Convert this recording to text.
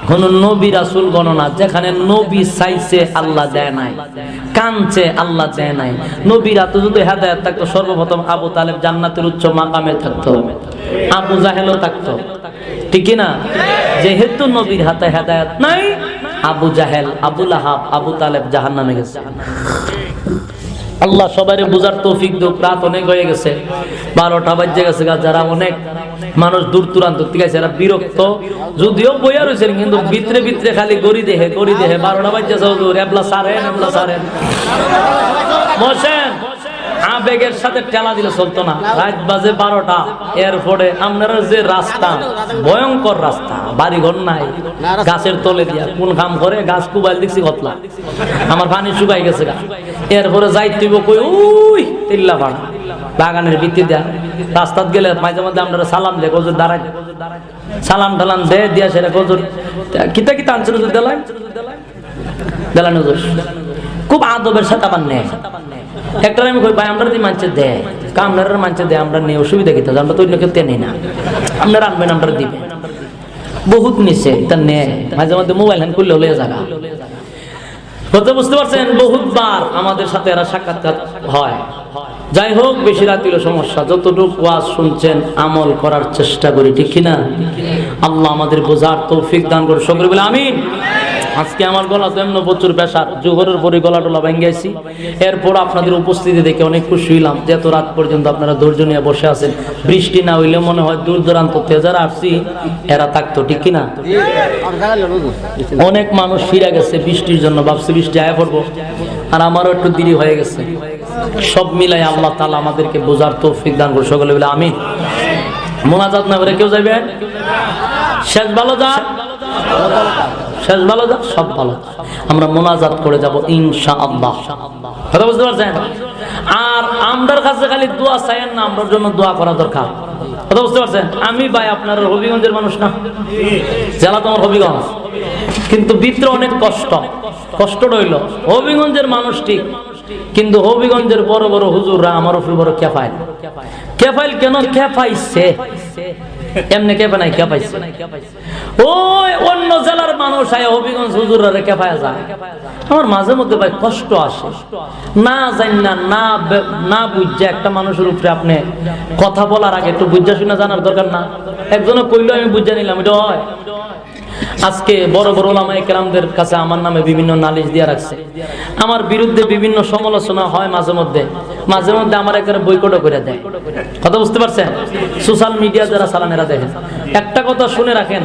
কোন নবী রাসূল গণনা যেখানে নবী চাইছে আল্লাহ দেয় নাই, কাঁদছে আল্লাহ দেয় নাই। নবীরা তো যদি হেদায়েত থাকতো সর্বপ্রথম আবু তালেব জান্নাতের উচ্চ মাকামে থাকতো, আবু জাহেলও থাকতো, ঠিক না? যেহেতু নবীর হাতে হেদায়েত নাই, আবু জাহেল, আবু লাহাব, আবু তালেব জাহান্নামে গেছে। আল্লাহ সবাইরে বুঝার তৌফিক দিক। রাত অনেক হয়ে গেছে, 12টা বাজে গেছে। যারা অনেক মানুষ দূর দূরান্ত থেকে আছে, এরা বিরক্ত, যদিও বইয়া রয়েছেন কিন্তু ভিতরে ভিতরে খালি গড়ি দেহে 12টা বাজে হুজুর এবলা সারেন বসেন। আবেগের সাথে টেলা দিলে চলতো না। রাত বাজে 12টা, এরপরে আপনারা যে রাস্তা, ভয়ঙ্কর রাস্তা, বাড়ি ঘর নাই, গাছের তলে দিয়া কোন কাম করে, গাছ কুবাইল দেখছি কতলা, আমার পানি শুকাই গেছে। এরপরে যাইতে কই ওই তিল্লা ভাড়া বাগানের ভিত্তি দেয়া রাস্তাত গেলে মাঝে মধ্যে আপনারা সালাম দেয়, গজুর দাঁড়ায় সালাম টালাম দে দিয়া সেটা গজুর কিতা কিতা আনছিল দেলান হুজুর খুব আদবের সাথে আবার নেয়। একটা আমি কই ভাই আমরা যদি মানছে দেয়, কামনার মানছে দেয়, আমরা নেই, অসুবিধা কি? আমরা তো অন্য কেউ নেই না, আপনারা আনবেন, আমরা দিবেন। বহুত নিচে তা নেয়, মাঝে মধ্যে মোবাইল হ্যান্ড করলে হলে জায়গা হতে, বুঝতে পারছেন? বহুতবার আমাদের সাথে এরা সাক্ষাৎকার হয়। যাই হোক, বেশি রাত হইল সমস্যা। যতটুকু ওয়াজ শুনছেন আমল করার চেষ্টা করি, ঠিক কিনা? আল্লাহ আমাদের বোঝার তৌফিক দান করে, সকলে বলে আমিন। আজকে আমার গলা তো এমন প্রচুর পেশার, জোহরের পরে গলা টলা ভেঙেছি। এরপর আপনাদের উপস্থিতি দেখে অনেক খুশি হইলাম যে এত রাত পর্যন্ত আপনারা ধৈর্য নিয়ে বসে আছেন। বৃষ্টি না হইলে মনে হয় দূর দূরান্ত থেকে যারা আসছি এরা থাকতো, ঠিক কিনা? অনেক মানুষ ফিরে গেছে বৃষ্টির জন্য, ভাবছি বৃষ্টি আয়া পড়বো, আর আমারও একটু দেরি হয়ে গেছে। সব মিলাই আল্লাহ তাআলা আমাদেরকে বোঝার তৌফিক দান করে, সকলে বলে আমিন। মোনাজাত না করে কেউ যাবেন? শেষ ভালো যা, শেষ ভালো যা, সব ভালো। আমরা মোনাজাত করে যাব ইনশাআল্লাহ, কথা বুঝতে পারছেন? আর আমরার কাছে খালি দোয়া চাইেন না, আমরার জন্য দোয়া করা দরকার, কথা বুঝতে পারছেন? আমি ভাই আপনার হবিগঞ্জের মানুষ না, জেলা তোমার হবিগঞ্জ, কিন্তু ভিতরে অনেক কষ্ট রইল। হবিগঞ্জের মানুষ ঠিক, কিন্তু হবিগঞ্জের বড় বড় হুজুররা আমার উপর বড় কেফাইল কেন কেফাইছে? এমনি কেফা নাই, কেফাইছে ওই অন্য জেলার মানুষ আয় হবিগঞ্জ হুজুররা কেফায় যায়। আমার মাঝে মধ্যে ভাই কষ্ট আসে, না জানি না বুঝছে একটা মানুষের উপরে আপনি কথা বলার আগে একটু বুঝা শুনে জানার দরকার না? একজনে কইলো আমি বুঝা নিলাম, এটা হয়। আজকে বড় বড় ওলামায়ে কেরামদের কাছে আমার নামে বিভিন্ন নালিশ দিয়ে রাখছে, আমার বিরুদ্ধে বিভিন্ন সমালোচনা হয়, মাঝে মধ্যে আমার একটা বয়কটও করে দেয়, কথা বুঝতে পারছেন? সোশ্যাল মিডিয়া যারা চালান এরা দেখেন। একটা কথা শুনে রাখেন,